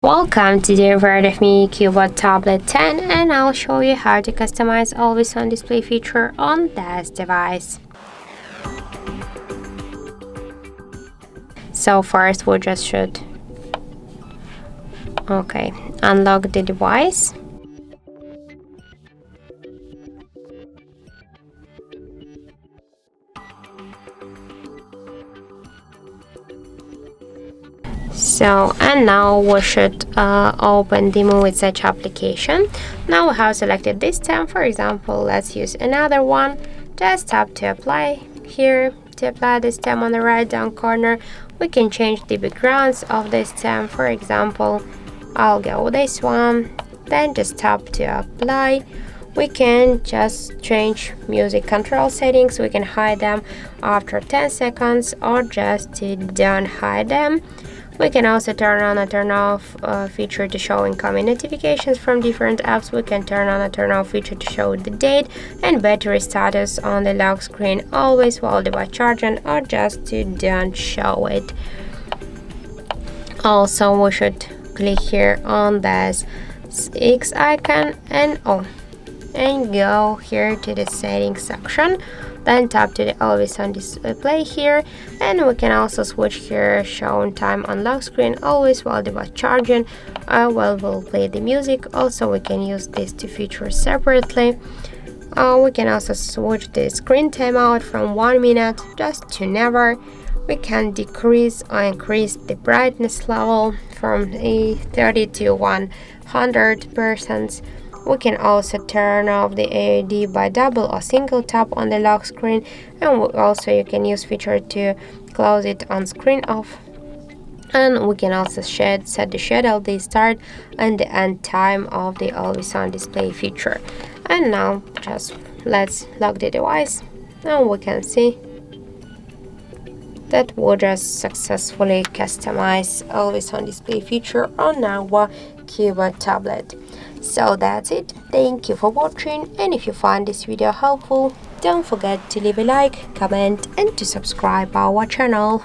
Welcome to the review of me CUBOT Tablet 10, and I'll show you how to customize always on display feature on this device. So first we just should unlock the device. And now we should open the Muviz application. Now we have selected this tab. For example, let's use another one. Just tap to apply here. To apply this tab on the right down corner, we can change the backgrounds of this tab. For example, I'll go with this one. Then just tap to apply. We can just change music control settings. We can hide them after 10 seconds or just to don't hide them. We can also turn on and turn off feature to show incoming notifications from different apps. We can turn on and turn off feature to show the date and battery status on the lock screen always while device charging or just to don't show it. Also, we should click here on this X icon and go here to the settings section. Then tap to the always on display here, and we can also switch here showing time on lock screen always while device charging while we'll play the music. Also, we can use these two features separately. We can also switch the screen timeout from 1 minute just to never. We can decrease or increase the brightness level from 30 to 100%. We can also turn off the AOD by double or single tap on the lock screen, and also you can use feature to close it on screen off. And we can also set the schedule, the start and the end time of the always on display feature. And now just let's lock the device, and we can see that we just successfully customize always on display feature on our CUBOT tablet. So that's it. Thank you for watching, and if you find this video helpful, don't forget to leave a like, comment and to subscribe our channel.